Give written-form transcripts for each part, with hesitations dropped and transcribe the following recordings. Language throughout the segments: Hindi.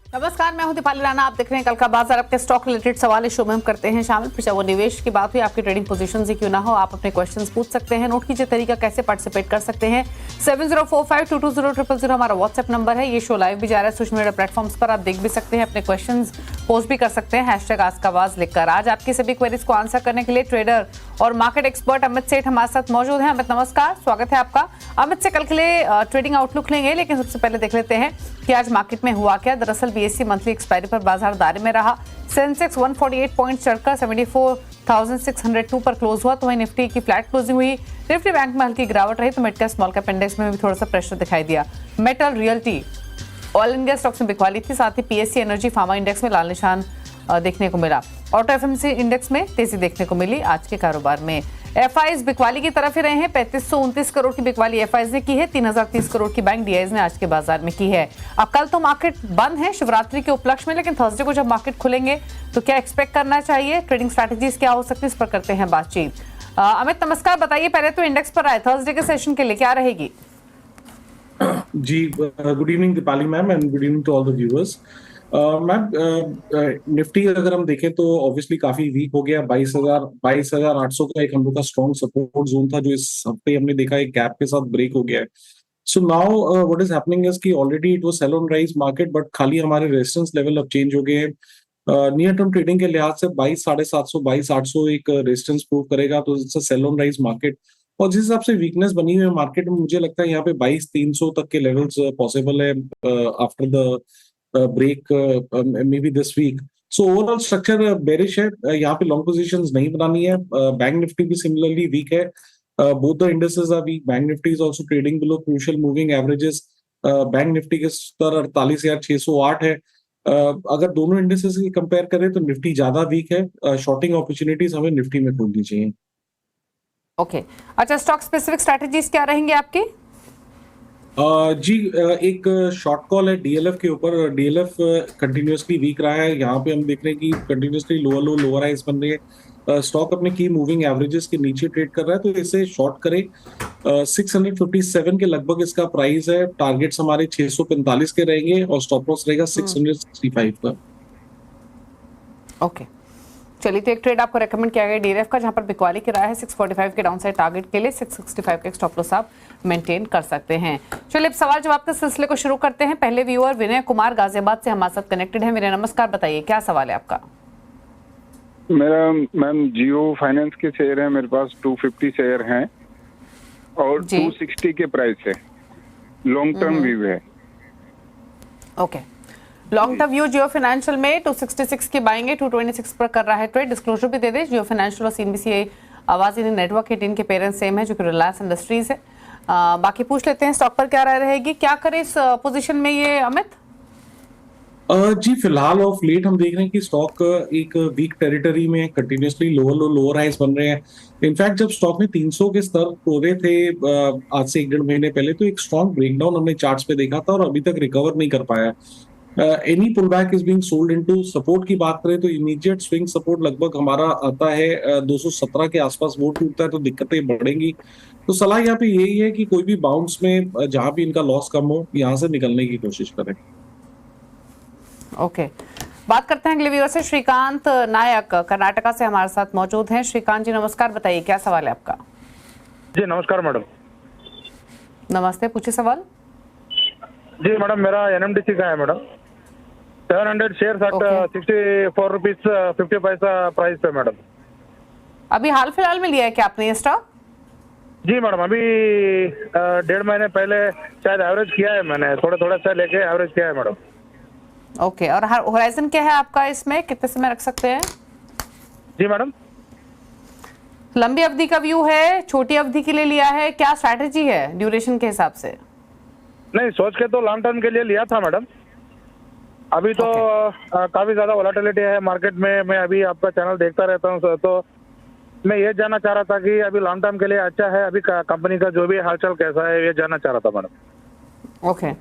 नमस्कार, मैं हूं दीपाली राणा। आप देख रहे हैं कल का बाजार। आपके स्टॉक रिलेटेड सवाल इस शो में हम करते हैं शामिल। फिर चाहे वो निवेश की बात हुई, आपकी ट्रेडिंग पोजीशन ही क्यों ना हो, आप अपने क्वेश्चंस पूछ सकते हैं। नोट कीजिए तरीका कैसे पार्टिसिपेट कर सकते हैं। 7045220000 हमारा व्हाट्सएप नंबर है। ये शो लाइव भी जा रहा है सोशल मीडिया प्लेटफॉर्म्स पर, आप देख भी सकते हैं, अपने क्वेश्चन पोस्ट भी कर सकते हैं #आस्कावाज लिखकर। आज आपकी सभी क्वेरीज को आंसर करने के लिए ट्रेडर और मार्केट एक्सपर्ट अमित सेठ हमारे साथ मौजूद हैं। अमित नमस्कार, स्वागत है आपका। अमित से कल के लिए ट्रेडिंग आउटलुक लेंगे, लेकिन सबसे पहले देख लेते हैं कि आज मार्केट में हुआ क्या। दरअसल बीएसई मंथली एक्सपायरी पर बाजार दायरे में रहा। सेंसेक्स 148 पॉइंट चढ़कर 74,602 पर क्लोज हुआ, तो वहीं निफ्टी की फ्लैट क्लोजिंग हुई। निफ्टी बैंक में हल्की गिरावट रही, तो mid cap small cap index में भी थोड़ा सा प्रेशर दिखाई दिया। Metal, realty, oil and gas stocks में बिकवाली थी। साथ ही पीएससी एनर्जी फार्मा इंडेक्स में लाल निशान देखने को मिला। ऑटो एफएमसी इंडेक्स में तेजी देखने को मिली आज के कारोबार में। एफआईज बिकवाली की तरफ ही रहे हैं। 3529 करोड़ की बिकवाली एफआईज ने की है। 3030 करोड़ की बैंक डीआईज ने आज के बाजार में की है। अब कल तो मार्केट बंद है शिवरात्रि के उपलक्ष्य में, लेकिन थर्सडे को जब मार्केट खुलेंगे तो क्या एक्सपेक्ट करना चाहिए, ट्रेडिंग स्ट्रैटेजीज क्या हो सकती है, इस पर करते हैं बातचीत। अमित नमस्कार, बताइए पहले तो इंडेक्स पर आए थर्सडे के सेशन के लिए क्या रहेगी। जी, good evening Deepali ma'am and good evening to all the viewers. Ma'am, Nifty अगर हम देखें तो ऑब्वियसली काफी वीक हो गया। 22,800 का एक हम लोग का स्ट्रॉन्ग सपोर्ट जोन था, जो इस हफ्ते हमने देखा एक गैप के साथ ब्रेक हो गया है। So now what is happening is कि already it was sell on rise market, but खाली हमारे रेजिस्टेंस लेवल अब चेंज हो गए हैं। नियर टर्म ट्रेडिंग के लिहाज से 22,750 22,800 एक रेजिस्टेंस प्रूव करेगा, तो it's a sell on rise market. और जिस हिसाब से वीकनेस बनी हुई है मार्केट में, मुझे लगता है यहाँ पे 22,300 तक के लेवल्स पॉसिबल है after the break may be this week. So overall structure bearish है। यहाँ पे लॉन्ग पोजीशंस नहीं बनानी है। बैंक निफ्टी भी सिमिलरली वीक है। Both the indices are weak. Bank Nifty is also trading below crucial moving averages. Bank Nifty के स्तर 48,608 है। अगर दोनों इंडिसेस की कंपेयर करें तो निफ्टी ज्यादा वीक है। शॉर्टिंग अपॉर्चुनिटीज हमें निफ्टी में ढूंढनी चाहिए। ओके, अच्छा, स्टॉक स्पेसिफिक स्ट्रैटेजीज क्या रहेंगे आपकी? जी, एक शॉर्ट कॉल है डीएलएफ के ऊपर। डीएलएफ कंटिन्यूअसली वीक रहा है। यहाँ पे हम देख रहे हैं कि continuously lower low lower highs बन रही है। स्टॉक अपने की मूविंग एवरेजेस के नीचे ट्रेड कर रहा है, तो इसे शॉर्ट करें। 657 के लगभग इसका प्राइस है। टारगेट्स हमारे 645 के रहेंगे और स्टॉप लॉस रहेगा 665 का। ओके, चलिए, तो एक ट्रेड आपको रेकमेंड किया गया डीएलएफ का, जहां पर बिकवाली की राय है 645 के डाउनसाइड टारगेट के लिए 665 के स्टॉप लॉस आप मेंटेन कर सकते हैं। चलिए, अब सवाल जवाब के सिलसिले को शुरू करते हैं। पहले व्यूअर विनय कुमार गाजियाबाद से हमारे साथ कनेक्टेड है। विनय नमस्कार, बताइए क्या सवाल है आपका। मेरा मैम जियो फाइनेंस के शेयर है मेरे पास। 250 शेयर हैं और 260 के प्राइस है। लॉन्ग टर्म व्यू है। ओके, लॉन्ग टर्म व्यू जियो फाइनेंशियल में 266 की बाइंग है, 226 पर कर रहा है ट्रेड। डिस्क्लोजर भी दे दे, जियो फाइनेंशियल और सीएनबीसी आवाज नेटवर्क 18 के पेरेंट सेम है, जो कि रिलायंस इंडस्ट्रीज है। बाकी पूछ लेते हैं स्टॉक पर क्या राय रहेगी, क्या करे इस पोजीशन में ये अमित। जी, फिलहाल ऑफ लेट हम देख रहे हैं कि स्टॉक एक वीक टेरिटरी में continuously lower low lower highs बन रहे हैं। इनफैक्ट जब स्टॉक ने 300 के स्तर तोड़े थे आज से 1-1.5 महीने पहले, तो एक स्ट्रॉन्ग ब्रेकडाउन हमने चार्ट्स पे देखा था और अभी तक रिकवर नहीं कर पाया। Any pull back is being sold into. Support की बात करें तो इमीडिएट स्विंग सपोर्ट लगभग हमारा आता है 217 के आसपास। वो टूटता है तो दिक्कतें बढ़ेंगी। तो सलाह यहाँ पे यही है कि कोई भी बाउंस में जहां भी इनका लॉस कम हो, यहाँ से निकलने की कोशिश करें। ओके, बात करते हैं अगले व्यूअर से। श्रीकांत नायक कर्नाटका से हमारे साथ मौजूद हैं। श्रीकांत जी नमस्कार, बताइए क्या सवाल है आपका। जी नमस्कार मैडम। नमस्ते, पूछिए सवाल। जी मैडम, मेरा एनएमडीसी का है मैडम। 700 शेयर एट 64 रुपीज 50 पैसा प्राइस पे मैडम। अभी हाल फिलहाल में लिया है क्या आपने ये स्टॉक? जी मैडम, अभी 1.5 महीने पहले शायद एवरेज किया है मैंने। थोड़ा थोड़ा सा लेके एवरेज किया है मैडम। ओके, और होराइजन क्या है आपका, इसमें कितने समय रख सकते हैं? जी मैडम, लंबी अवधि का व्यू है, छोटी अवधि के लिए लिया है, क्या स्ट्रैटेजी है ड्यूरेशन के हिसाब से? नहीं, सोच के तो लॉन्ग टर्म के लिए लिया था मैडम। अभी तो काफी ज्यादा वोलेटिलिटी है मार्केट में। मैं अभी आपका चैनल देखता रहता हूँ, तो मैं ये जानना चाह रहा था कि अभी लॉन्ग टर्म के लिए अच्छा है, अभी कंपनी का जो भी हालचाल कैसा है, ये जानना चाह रहा था मैडम। ओके,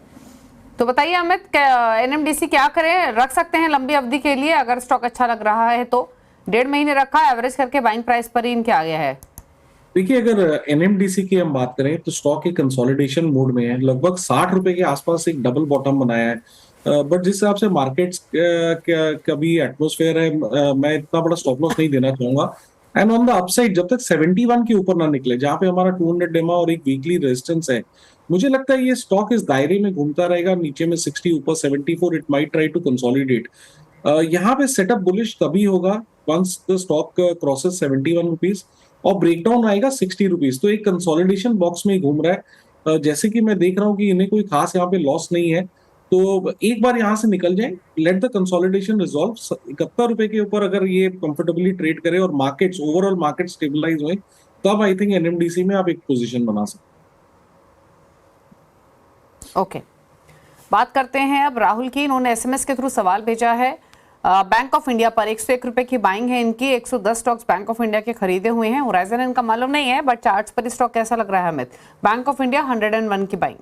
तो बताइए अमित, एनएमडीसी क्या करें, रख सकते हैं लंबी अवधि के लिए अगर स्टॉक अच्छा लग रहा है तो? 1.5 महीने रखा, एवरेज करके बाइंग प्राइस पर ही इनके आ गया है। देखिए, अगर एनएमडीसी की हम बात करें तो स्टॉक एक कंसोलिडेशन मोड में है। लगभग 60 रुपए के आसपास एक डबल बॉटम बनाया है। बट जिस हिसाब से मार्केट्स का भी एटमोस्फेयर है, मैं इतना बड़ा स्टॉप लॉस नहीं देना चाहूंगा। एंड ऑन द अपसाइड जब तक 71 के ऊपर ना निकले, जहां पे हमारा 200 डेमा और एक वीकली रेजिस्टेंस है, मुझे लगता है ये स्टॉक इस दायरे में घूमता रहेगा। नीचे में 60, ऊपर 74, it might try to consolidate. यहाँ पे सेटअप बुलिश तभी होगा once the stock crosses 71 rupees और ब्रेकडाउन आएगा 60 रुपीज। तो एक कंसोलिडेशन बॉक्स में ही घूम रहा है। जैसे कि मैं देख रहा हूँ कि इन्हें कोई खास यहाँ पे लॉस नहीं है, तो एक बार यहाँ से निकल जाए, लेट द कंसोलिडेशन रिजॉल्व। 71 रुपए के ऊपर अगर ये कंफर्टेबली ट्रेड करे और मार्केट्स ओवरऑल मार्केट स्टेबलाइज हुए, तब आई थिंक एनएमडीसी में आप एक पोजीशन बना सकते। ओके, बात करते हैं अब राहुल की। इन्होंने एसएमएस के थ्रू सवाल भेजा है। बैंक ऑफ इंडिया पर 101 रुपए की बाइंग है इनकी। 110 स्टॉक्स बैंक ऑफ इंडिया के खरीदे हुए हैं। होराइजन इनका मालूम नहीं है, बट चार्ट्स पर स्टॉक कैसा लग रहा है अमित? बैंक ऑफ इंडिया 101 की बाइंग।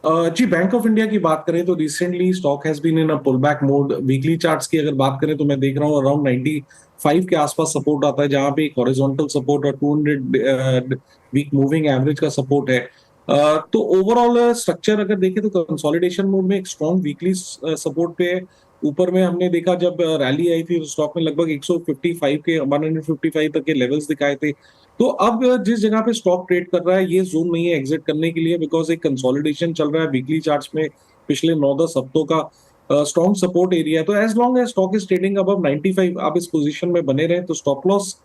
जी, बैंक ऑफ इंडिया की बात करें तो recently stock has been in a pull back mode. Weekly charts की अगर बात करें तो मैं देख रहा हूँ अराउंड 95 के आसपास सपोर्ट आता है, जहां पे एक हॉरिजॉन्टल सपोर्ट और 200 वीक मूविंग एवरेज का सपोर्ट है। तो ओवरऑल स्ट्रक्चर अगर देखें तो कंसोलिडेशन मोड में एक स्ट्रॉन्ग वीकली सपोर्ट पे है। ऊपर में हमने देखा जब रैली आई थी तो स्टॉक में लगभग 155 के 155 तक के लेवल्स दिखाए थे। तो अब जिस जगह पे स्टॉक ट्रेड कर रहा है, ये जोन नहीं है एग्जिट करने के लिए, बिकॉज एक कंसोलिडेशन चल रहा है वीकली चार्ट्स में। पिछले 9-10 हफ्तों का स्ट्रॉन्ग सपोर्ट एरिया है। तो as long as stock is trading above 95, आप इस पोजीशन में बने रहे तो stop loss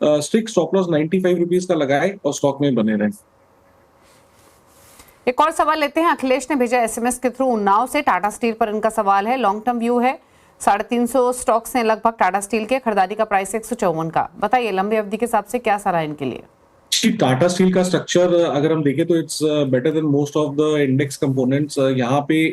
strict stop loss 95 rupees का लगाए और स्टॉक में बने रहे। एक और सवाल लेते हैं। अखिलेश ने भेजा एसएमएस के थ्रू उन्नाव से। टाटा स्टील पर इनका सवाल है। लॉन्ग टर्म व्यू है, 350 स्टॉक्स हैं लगभग टाटा स्टील के। खरीदारी का प्राइस 154 का। बताइए लंबी अवधि के हिसाब से क्या सलाह इनके लिए? टाटा स्टील का स्ट्रक्चर अगर हम देखें तो it's better than most of the index components. यहाँ पे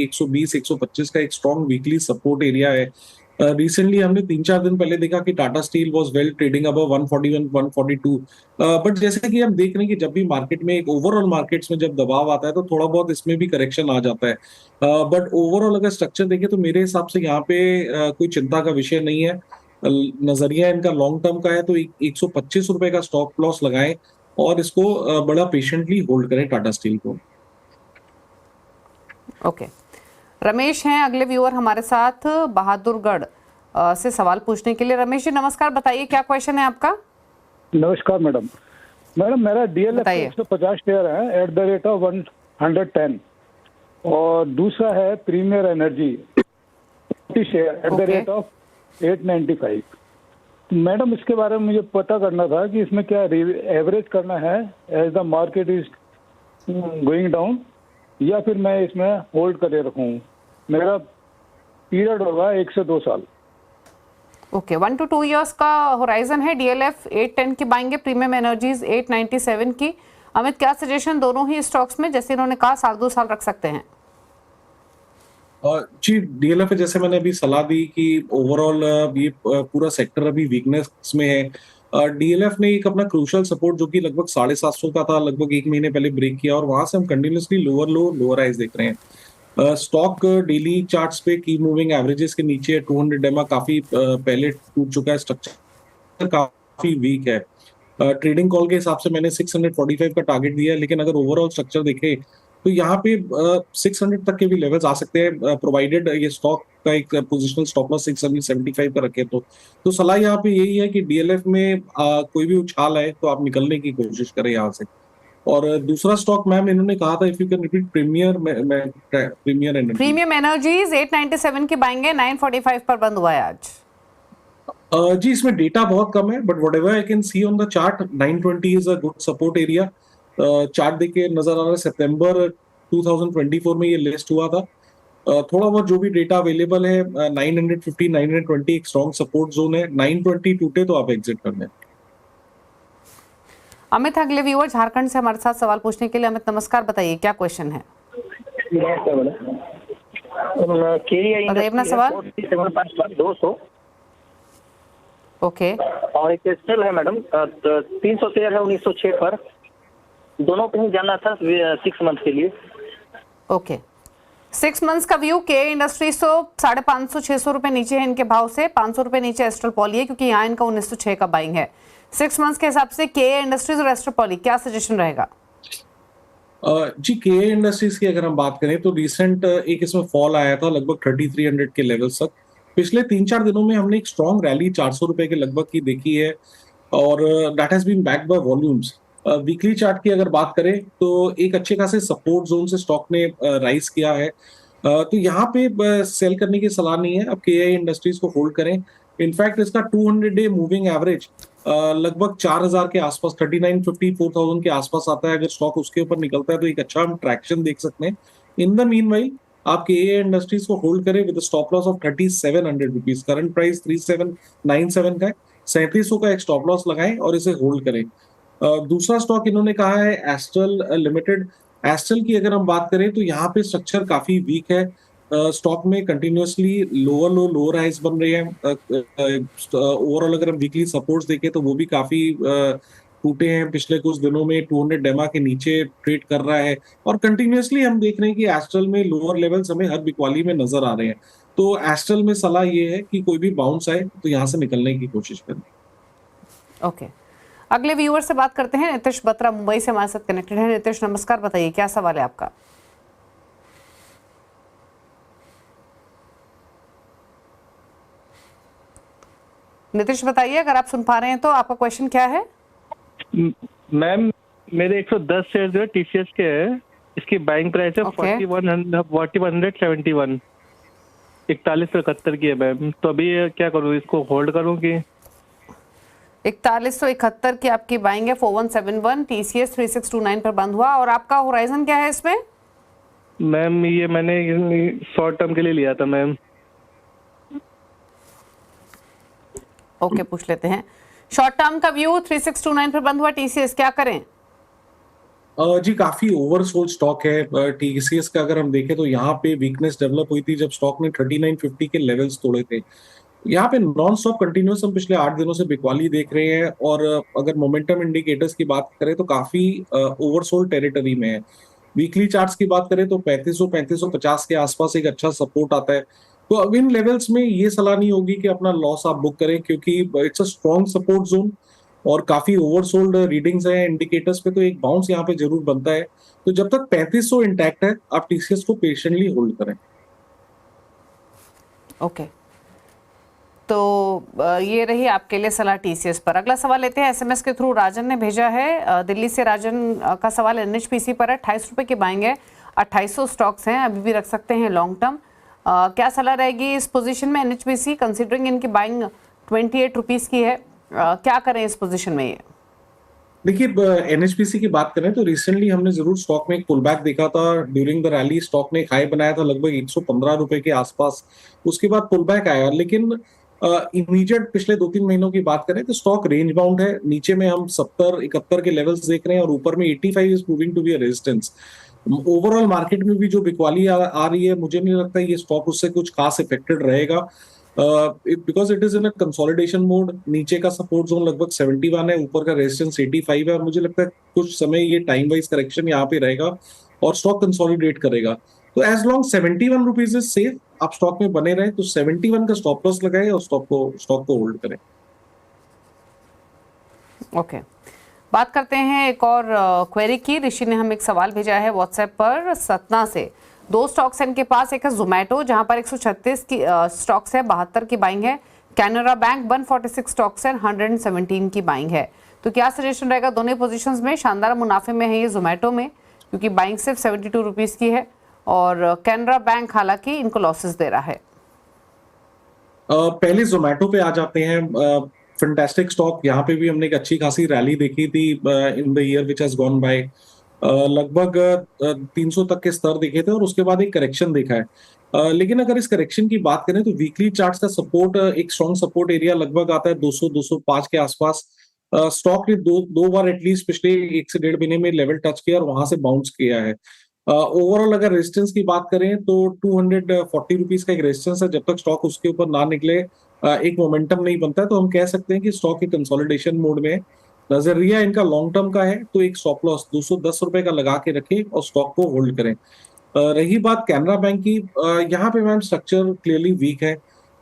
120-125 का एक स्ट्रॉन्ग वीकली सपोर्ट एरिया है। रिसेंटली हमने 3-4 दिन पहले देखा कि Tata steel was well trading above 141-142। But जैसे कि हम देख रहे हैं कि जब भी मार्केट में एक ओवरऑल मार्केट्स में जब दबाव आता है तो थोड़ा बहुत इसमें भी करेक्शन आ जाता है। बट ओवरऑल अगर स्ट्रक्चर देखें तो मेरे हिसाब से यहाँ पे कोई चिंता का विषय नहीं है। नजरिया इनका लॉन्ग टर्म का है, तो 125 रुपए का स्टॉप लॉस लगाएं और इसको बड़ा पेशेंटली होल्ड करें टाटा स्टील को। ओके, रमेश हैं अगले व्यूअर हमारे साथ बहादुरगढ़ से सवाल पूछने के लिए। रमेश जी नमस्कार, बताइए क्या क्वेश्चन है आपका? नमस्कार मैडम। मेरा डीएलएफ 150 शेयर है एट द रेट ऑफ 110 और दूसरा है premier energy 40 share at the rate of 895। Madam इसके बारे में मुझे पता करना था कि इसमें क्या एवरेज करना है as the market is going down, या फिर मैं इसमें होल्ड करे रखूं। मेरा पीरियड होगा 1 से 2 साल। ओके, 1 to 2 इयर्स का होराइजन है। डीएलएफ 810 की बाइंग है, प्रीमियम एनर्जीज 897 की। अमित क्या सजेशन दोनों ही स्टॉक्स में, जैसे इन्होंने कहा 1-2 साल रख सकते हैं? जी, डीएलएफ जैसे मैंने अभी सलाह दी कि ओवरऑल ये पूरा सेक्टर अभी वीकनेस में है। डीएलएफ ने एक अपना क्रूशियल सपोर्ट जो कि लगभग 750 का था, लगभग 1 महीने पहले ब्रेक किया और वहां से हम कंटिन्यूसली लोअर हाइज देख रहे हैं। स्टॉक डेली चार्ट्स पे की मूविंग एवरेजेस के नीचे 200 डेमा काफी पहले टूट चुका है। स्ट्रक्चर काफी वीक है। ट्रेडिंग कॉल के हिसाब से मैंने 645 का टारगेट दिया है, लेकिन अगर ओवरऑल स्ट्रक्चर देखे तो यहाँ पे 600 तक के भी लेवल्स आ सकते हैं, प्रोवाइडेड ये स्टॉक का एक पोजिशनल स्टॉप लॉस 675 पर रखे तो सलाह यहाँ पे यही है कि डीएलएफ में कोई भी उछाल आए तो आप निकलने की कोशिश करें यहाँ से। और दूसरा स्टॉक मैम इन्होंने कहा था, if you can repeat, premium energies 897 की बाइंग है, 945 पर बंद हुआ है आज। जी, इसमें डेटा बहुत कम है, but whatever I can see on the chart 920 is a good support area. Chart देख के नजर आ रहा है सितंबर 2024 में ये लिस्ट हुआ था। थोड़ा बहुत जो भी डेटा अवेलेबल है 950 920 एक स्ट्रॉन्ग सपोर्ट जोन है। 920 टूटे तो आप एग्जिट कर दें। अमित अगले व्यूअर झारखंड से हमारे साथ सवाल पूछने के लिए। अमित नमस्कार, बताइए क्या क्वेश्न है? बताइए अपना सवाल। 200 ओके, और एक एक्सेल है मैडम 300 शेयर है 1906 पर। दोनों कहीं जाना था 6 मंथ के लिए। ओके, 6 मंथ्स का व्यू के इंडस्ट्रीज तो 550-600 रुपए नीचे है इनके भाव से। 500 रुपए नीचे एस्ट्रल पॉली है, क्योंकि यहाँ इनका 1906 का बाइंग है। 6 मंथ्स के हिसाब से के इंडस्ट्रीज और एस्ट्रल पॉली क्या सजेशन रहेगा? जी, के इंडस्ट्रीज की अगर हम बात करें तो रिसेंट एक इसमें फॉल आया था लगभग 3300 के लेवल्स तक। पिछले 3-4 दिनों में हमने एक स्ट्रॉन्ग रैली 400 रुपए के लगभग की देखी है और that has been backed by volumes. Weekly chart की अगर बात करें तो एक अच्छे खासे सपोर्ट जोन से स्टॉक ने राइज किया है। तो यहाँ पे सेल करने की सलाह नहीं है, अब केआई इंडस्ट्रीज को होल्ड करें। इनफैक्ट इसका 200 डे मूविंग एवरेज लगभग 4000 के आसपास 3950 4000 के आसपास आता है। अगर स्टॉक उसके ऊपर निकलता है तो एक अच्छा हम ट्रैक्शन देख सकते हैं। इन द मीनवाइल आप केए इंडस्ट्रीज को होल्ड करें with stop loss of 3700 rupees. Current price 3797 का है। 3700 का एक स्टॉप लॉस लगाएं और इसे होल्ड करें। दूसरा स्टॉक इन्होंने कहा है एस्ट्रल लिमिटेड। एस्ट्रल की अगर हम बात करें तो यहाँ पे स्ट्रक्चर काफी वीक है। स्टॉक में कंटिन्यूअसली लोअर लो लोअर हाइस बन रहे हैं। ओवरऑल अगर हम वीकली सपोर्ट्स देखें तो वो भी काफी टूटे हैं पिछले कुछ दिनों में। 200 डेमा के नीचे ट्रेड कर रहा है और कंटिन्यूअसली हम देख रहे हैं कि एस्ट्रल में लोअर लेवल्स हमें हर बिकवाली में नजर आ रहे हैं। तो एस्ट्रल में सलाह ये है कि कोई भी बाउंस आए तो यहाँ से निकलने की कोशिश करें। ओके, अगले व्यूअर से बात करते हैं। नितिश बत्रा मुंबई से हमारे साथ कनेक्टेड है। नितिश नमस्कार, बताइए क्या सवाल है आपका? नितिश बताइए, अगर आप सुन पा रहे हैं तो आपका क्वेश्चन क्या है? मैम, मेरे 110 शेयर जो है टीसीएस के है, इसकी बाइंग प्राइस है 4171 4171 की है मैम। तो अभी क्या करूँ, इसको होल्ड करूँ कि? 4171 की आपकी बाइंग है, 4171, टीसीएस 3629 पर बंद हुआ। और आपका होराइजन क्या है इसमें? मैम ये मैंने शॉर्ट टर्म के लिए लिया था मैम। ओके, पूछ लेते हैं। शॉर्ट टर्म का व्यू 3629 पर बंद हुआ टीसीएस, क्या करें? जी, काफी ओवरसोल्ड स्टॉक है। टीसीएस का अगर हम देखें तो यहाँ पे वीकनेस डेवलप हुई थी जब स्टॉक ने 3950 के लेवल्स तोड़े थे। यहाँ पे नॉन स्टॉप कंटिन्यूस हम पिछले 8 दिनों से बिकवाली देख रहे हैं और अगर मोमेंटम इंडिकेटर्स की बात करें तो काफी ओवरसोल्ड टेरिटरी में है। वीकली चार्ट्स की बात करें तो 3550 के आसपास एक अच्छा सपोर्ट आता है। तो अब इन लेवल्स में ये सलाह नहीं होगी कि अपना लॉस आप बुक करें, क्योंकि it's a strong support zone और काफी ओवरसोल्ड रीडिंग्स हैं इंडिकेटर्स पे। तो एक बाउंस यहाँ पे जरूर बनता है। तो जब तक 3500 इंटैक्ट है आप टीसीएस को पेशेंटली होल्ड करें। ओके, तो ये रही आपके लिए सलाह टीसीएस पर। अगला सवाल लेते हैं, एसएमएस के थ्रू राजन ने भेजा है। दिल्ली से राजन का सवाल एनएचपीसी पर है। 28 रुपए की बाइंग है, 2800 स्टॉक्स हैं, अभी भी रख सकते हैं लॉन्ग टर्म। क्या सलाह रहेगी इस पोजीशन में एनएचपीसी, कंसीडरिंग इनकी बाइंग 28 रुपीस की है? क्या करें इस पोजीशन में? ये देखिए, एनएचपीसी की बात करें तो रिसेंटली हमने जरूर स्टॉक में एक पुल बैक देखा था। ड्यूरिंग द रैली स्टॉक ने एक हाई बनाया था लगभग 115 रुपए के आसपास। उसके बाद पुल बैक आया, लेकिन इमीडिएट पिछले 2-3 महीनों की बात करें तो स्टॉक रेंज बाउंड है। नीचे में हम 70-71 के लेवल्स देख रहे हैं और ऊपर में 85 is proving to be a resistance. Overall market में भी जो बिकवाली आ रही है, मुझे नहीं लगता ये स्टॉक उससे कुछ खास इफेक्टेड रहेगा, because it is in a consolidation mode. नीचे का सपोर्ट जोन लगभग 71 है, ऊपर का रेजिस्टेंस 85 है और मुझे लगता है कुछ समय ये टाइम वाइज करेक्शन यहाँ पे रहेगा और स्टॉक कंसोलिडेट करेगा। तो as long 71 rupees is safe, आप स्टॉक में बने रहे तो 71 का स्टॉप लॉस लगाए और स्टॉक को होल्ड करें। ओके, बात करते हैं एक और क्वेरी की। ऋषि ने हमें एक सवाल भेजा है व्हाट्सएप पर सतना से। 2 स्टॉक्स हैं इनके पास, एक है जोमेटो जहां पर 136 की स्टॉक्स है, 72 की बाइंग है। कैनरा बैंक 146 स्टॉक्स है, 117 की बाइंग है। तो क्या सजेशन रहेगा दोनों पोजीशंस में? शानदार मुनाफे में है ये जोमेटो में, क्योंकि बाइंग सिर्फ 72 रुपीज की है और कैनरा बैंक हालांकि इनको लॉसेस दे रहा है। पहले जोमेटो पे आ जाते हैं। फैंटास्टिक स्टॉक, यहाँ पे भी हमने एक अच्छी खासी रैली देखी थी in the year which has gone by. लगभग 300 तक के स्तर देखे थे और उसके बाद एक करेक्शन देखा है। लेकिन अगर इस करेक्शन की बात करें तो वीकली चार्ट्स का सपोर्ट, एक स्ट्रॉन्ग सपोर्ट एरिया लगभग आता है 200-205 के आसपास। स्टॉक ने दो बार एटलीस्ट पिछले 1 से 1.5 महीने में लेवल टच किया और वहां से बाउंस किया है। ओवरऑल अगर रेजिस्टेंस की बात करें तो 240 रुपीज का एक रेजिस्टेंस है। जब तक स्टॉक उसके ऊपर ना निकले, एक मोमेंटम नहीं बनता है, तो हम कह सकते हैं कि स्टॉक एक कंसोलिडेशन मोड में है। नजरिया इनका लॉन्ग टर्म का है, तो एक स्टॉप लॉस 210 रुपए का लगा के रखें और स्टॉक को होल्ड करें। रही बात कैनरा बैंक की, यहाँ पे मैम स्ट्रक्चर क्लियरली वीक है।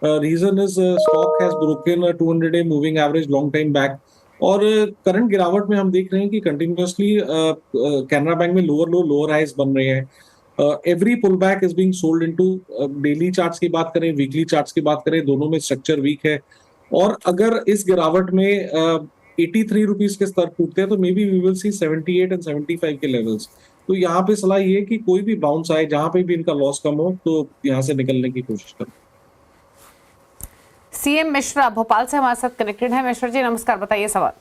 Reason is stock has broken 200 day moving average long time back. और करंट गिरावट में हम देख रहे हैं कि कंटिन्यूअसली कैनरा बैंक में लोअर हाइज बन रहे हैं। Every pull back is being sold into, daily charts की बात करें, वीकली चार्ट्स की बात करें, दोनों में स्ट्रक्चर वीक है। और अगर इस गिरावट में 83 रुपीज के स्तर टूटते हैं तो may be we will see 78 and 75 के लेवल्स। तो यहाँ पे सलाह ये है कि कोई भी बाउंस आए, जहां पे भी इनका लॉस कम हो, तो यहाँ से निकलने की कोशिश करें। सीएम मिश्रा भोपाल से हमारे साथ कनेक्टेड है। मिश्रा जी नमस्कार, बताइए सवाल।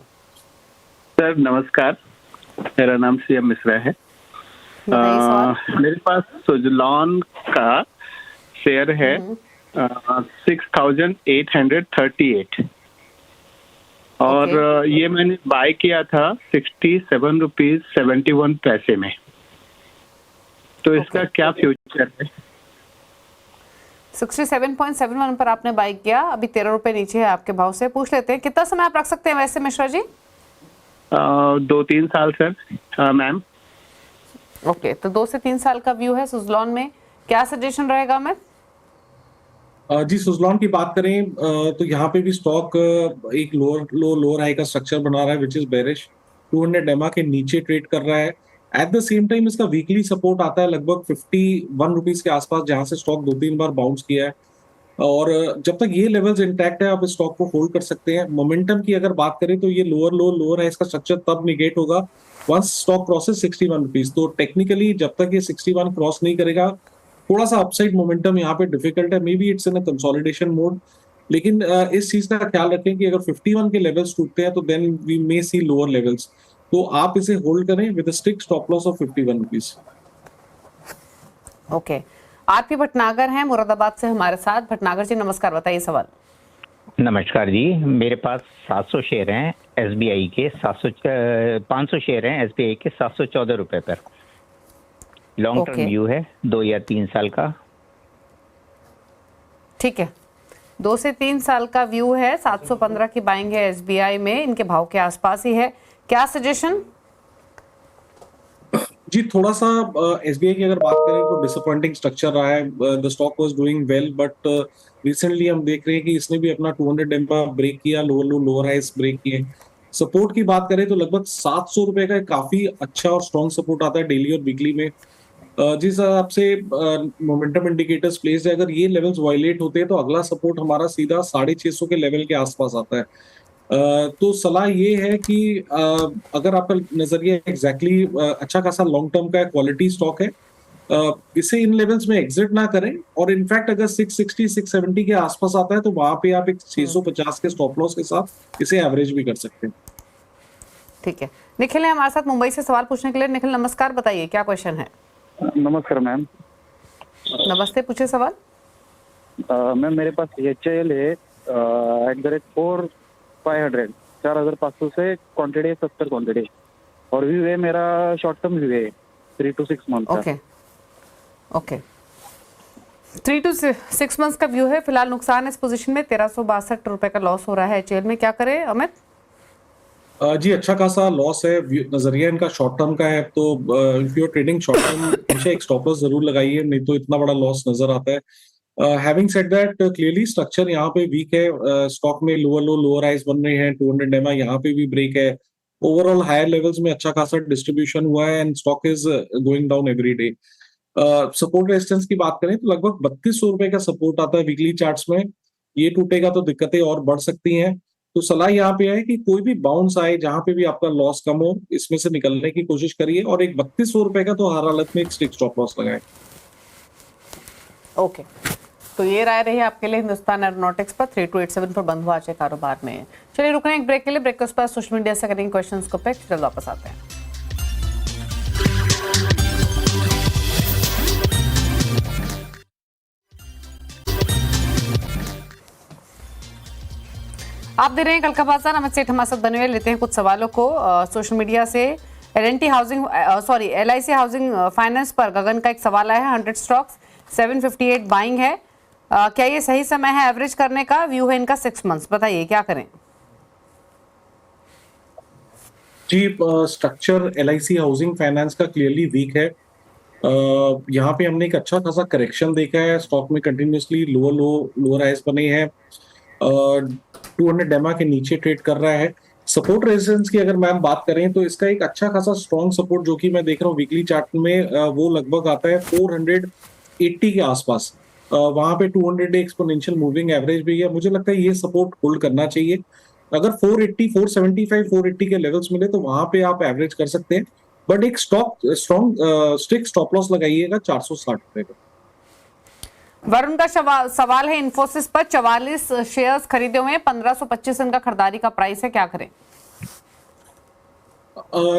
सर नमस्कार, मेरा नाम सीएम मिश्रा है। बताइए सवाल। मेरे पास सुजलॉन का शेयर है 6838 और ये मैंने बाय किया था 67 रुपीज 71 पैसे में। तो इसका क्या फ्यूचर है? 67.71 पर आपने बाई किया, अभी 13 रुपए नीचे है आपके भाव से। पूछ लेते हैं कितना समय आप रख सकते हैं वैसे मिश्रा जी? 2-3 साल सर मैम। ओके, तो 2 से 3 साल का व्यू है सुजलॉन में। क्या सजेशन रहेगा मैं? जी, सुजलॉन की बात करें तो यहाँ पे भी स्टॉक एक लोअर हाई का स्ट्रक्चर बना रहा है विच इज बेरिश। 200 एमआ के नीचे ट्रेड कर रहा है। एट द सेम टाइम इसका वीकली सपोर्ट आता है लगभग 51 रुपीज के आसपास, जहां से स्टॉक 2-3 बार बाउंस किया है। और जब तक ये लेवल्स इंटैक्ट है आप इस स्टॉक को होल्ड कर सकते हैं। मोमेंटम की अगर बात करें तो ये लोअर है, इसका स्ट्रक्चर तब निगेट होगा वंस स्टॉक क्रॉसेस 61 रुपीज। तो टेक्निकली जब तक ये 61 क्रॉस नहीं करेगा, थोड़ा सा अपसाइड मोमेंटम यहाँ पे डिफिकल्ट है। May be it's in a consolidation mode, लेकिन इस चीज का ख्याल रखें कि अगर 51 के लेवल्स टूटते हैं तो then we may see lower levels. तो आप इसे होल्ड करें with a strict stop loss of 51 rupees. Okay, RP Bhatnagar हैं मुरादाबाद से हमारे साथ। भटनागर जी नमस्कार, बताइए सवाल। नमस्कार जी, मेरे पास 700 शेयर हैं एसबीआई के, 500 शेयर हैं एसबीआई के 714 रुपए पर। लॉन्ग टर्म व्यू है 2 या 3 साल का। ठीक है, 2 से 3 साल का व्यू है। 715 की बाइंग है एसबीआई में, इनके भाव के आसपास ही है। क्या सजेशन? जी, थोड़ा सा एसबीआई की अगर बात करें तो डिसअपॉइंटिंग स्ट्रक्चर रहा है। The stock was doing well, but recently हम देख रहे हैं कि इसने भी अपना 200 एमपा ब्रेक किया, लोअर हाइस ब्रेक किए। सपोर्ट की बात करें तो लगभग 700 रुपए का काफी अच्छा और स्ट्रॉन्ग सपोर्ट आता है डेली और वीकली में। जिस हिसाब से मोमेंटम इंडिकेटर्स प्लेस्ड है, अगर ये लेवल्स वायलेट होते हैं तो अगला सपोर्ट हमारा सीधा 650 के लेवल के आसपास आता है। तो सलाह ये है कि अगर आपका नजरिया एग्जैक्टली अच्छा खासा लॉन्ग टर्म का क्वालिटी स्टॉक है, इसे इन लेवल्स में एग्जिट ना करें। और इनफैक्ट अगर 660 670 के आसपास आता है तो वहां पे आप एक 650 के स्टॉप लॉस के साथ इसे एवरेज भी कर सकते हैं। ठीक है, निखिल है हमारे साथ मुंबई से सवाल पूछने के लिए। निखिल नमस्कार, बताइए क्या क्वेश्चन है? नमस्कार मैम। नमस्ते, पूछे सवाल। मैम मेरे पास HIL है @4500, 4500 से क्वांटिटी 70 क्वांटिटी, और व्यू है मेरा शॉर्ट टर्म व्यू है 3 to 6 मंथ का। ओके 3 to 6 मंथ्स का व्यू है। फिलहाल नुकसान इस पोजीशन में 1362 रुपए का लॉस हो रहा है HIL में। क्या करें अमित? जी, अच्छा खासा लॉस है। नजरिया इनका शॉर्ट टर्म का है, तो if you are trading short term हमेशा एक स्टॉप लॉस जरूर लगाइए, नहीं तो इतना बड़ा लॉस नजर आता है। Having said that, clearly structure यहाँ पे वीक है। स्टॉक में लोअर हाइज बन रहे हैं। 200 एमआ यहाँ पे भी ब्रेक है। ओवरऑल हायर लेवल्स में अच्छा खासा डिस्ट्रीब्यूशन हुआ है and stock is going down every day. Support resistance की बात करें तो लगभग 3200 रुपए का सपोर्ट आता है वीकली चार्ट्स में। ये टूटेगा तो दिक्कतें और बढ़ सकती हैं। तो सलाह यहाँ पे है कि कोई भी बाउंस आए, जहां पे भी आपका लॉस कम हो, इसमें से निकलने की कोशिश करिए। और एक 3200 रुपए का तो हर हालत में एक स्ट्रिक्ट स्टॉप लॉस लगाएं। ओके, तो ये राय रही आपके लिए हिंदुस्तान एरोनॉटिक्स पर। 3287 पर बंद हुआ आज के कारोबार में। चलिए रुकने एक ब्रेक के लिए। ब्रेक के बाद सोशल मीडिया से करेंगे क्वेश्चंस को पिक, फिर वापस आते हैं। आप दे रहे हैं कल का बाजार। अमित सेठ हमारे साथ बने हुए, लेते हैं कुछ सवालों को सोशल मीडिया से। LIC हाउसिंग फाइनेंस पर गगन का एक सवाल आया है। 100 स्टॉक्स 758 बाइंग है, क्या ये सही समय है एवरेज करने का? व्यू है इनका 6 मंथ्स, बताइए क्या करें? जी, स्ट्रक्चर LIC हाउसिंग फाइनेंस का क्लियरली वीक है। यहाँ पे हमने एक अच्छा खासा करेक्शन देखा है। स्टॉक में कंटिन्यूसली लोअर हाइस बने हैं। 200 डेमा के नीचे ट्रेड कर रहा है। सपोर्ट रेजिस्टेंस की अगर मैम बात करें तो इसका एक अच्छा खासा स्ट्रॉन्ग सपोर्ट जो कि मैं देख रहा हूँ वीकली चार्ट में, वो लगभग आता है 480 के आसपास। वहां पे 200 डे एक्सपोनेंशियल मूविंग एवरेज भी है, मुझे लगता है ये सपोर्ट होल्ड करना चाहिए। अगर 480, 475, 480 के लेवल्स मिले तो वहां पे आप एवरेज कर सकते हैं, बट एक स्ट्रॉन्ग स्ट्रिक्ट स्टॉप लॉस लगाइएगा 460 रुपए का। वरुण का सवाल है इन्फोसिस पर 44 शेयर्स खरीदे हुए हैं, 1525 इनका खरीदारी का प्राइस है, क्या करें?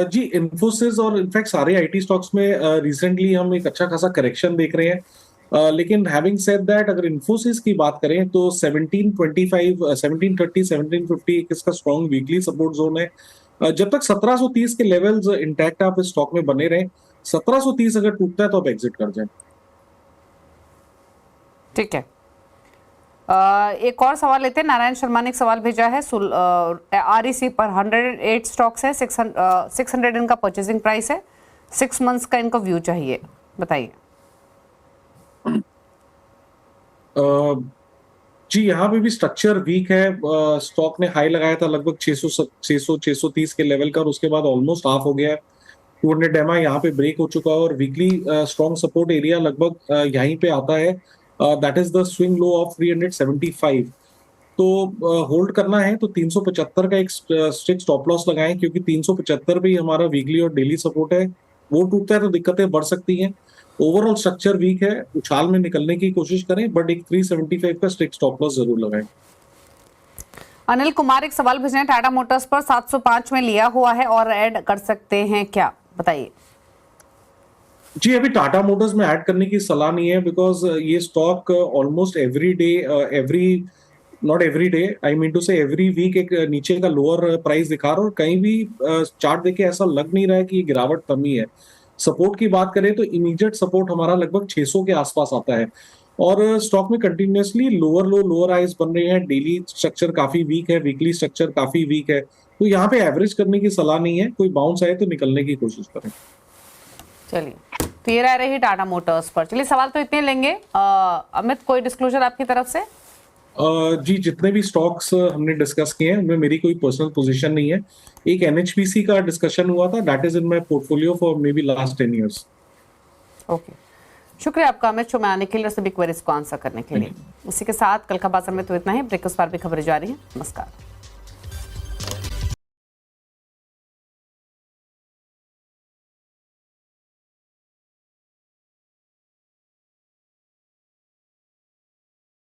जी, इन्फोसिस और इनफैक्ट सारे आईटी स्टॉक्स में रिसेंटली हम एक अच्छा खासा करेक्शन देख रहे हैं। लेकिन हैविंग सेड दैट, अगर इन्फोसिस की बात करें तो 1725, 1730, 1750 एक इसका स्ट्रॉन्ग वीकली सपोर्ट जोन है। जब तक 1730 के लेवल्स इंटैक्ट आप इस स्टॉक में बने रहे, 1730 अगर टूटता है तो आप एग्जिट कर जाएं। ठीक है। एक और सवाल लेते हैं। नारायण शर्मा ने एक सवाल भेजा है। आरईसी पर 108 स्टॉक्स है, 600 इनका परचेजिंग प्राइस है, 6 मंथ्स का इनका व्यू चाहिए, बताइए। जी, यहाँ पे भी स्ट्रक्चर वीक है। स्टॉक ने हाई लगाया था लगभग 630 के लेवल का और उसके बाद ऑलमोस्ट हाफ हो गया है। 200 डेमा यहाँ पे ब्रेक हो चुका है और वीकली स्ट्रॉन्ग सपोर्ट एरिया लगभग यहीं पे आता है, that is the swing low of 375। तो होल्ड करना है तो 375 का एक स्ट्रिक्ट स्टॉप लॉस लगाएं, क्योंकि 375 पे ही हमारा वीकली और डेली सपोर्ट है। वो टूटता है तो दिक्कतें बढ़ सकती हैं। ओवरऑल स्ट्रक्चर वीक है, उछाल में निकलने की कोशिश करें, बट एक 375 का स्ट्रिक्ट स्टॉप लॉस जरूर लगाएं। अनिल कुमार एक सवाल भेजे हैं, टाटा मोटर्स पर 705 में लिया हुआ है और ऐड कर सकते हैं क्या, बताइए। जी, अभी टाटा मोटर्स में ऐड करने की सलाह नहीं है, बिकॉज ये स्टॉक ऑलमोस्ट एवरी वीक एक नीचे का लोअर प्राइस दिखा रहा है और कहीं भी चार्ट देखे ऐसा लग नहीं रहा है कि ये गिरावट कमी है। सपोर्ट की बात करें तो इमीडिएट सपोर्ट हमारा लगभग 600 के आसपास आता है और स्टॉक में कंटिन्यूअसली लोअर हाइज बन रहे हैं। डेली स्ट्रक्चर काफी वीक है, वीकली स्ट्रक्चर काफी वीक है, तो यहाँ पे एवरेज करने की सलाह नहीं है। कोई बाउंस आए तो निकलने की कोशिश करें। चलिए, तो ये रही टाटा मोटर्स पर। चलिए, सवाल तो इतने लेंगे। अमित, कोई डिस्क्लोजर आपकी तरफ से? जी, जितने भी स्टॉक्स हमने डिस्कस किए हैं उनमें मेरी कोई पर्सनल पोजीशन नहीं है। एक एनएचपीसी का डिस्कशन हुआ था, that is in my portfolio for may be last 10 years. Okay, शुक्रिया आपका अमित शो में आने के लिए और सभी क्वेरीज को आंसर करने के लिए। उसी के साथ कल का बाजार में तो इतना ही। ब्रेकफास्ट पर भी खबरें जारी हैं। नमस्कार।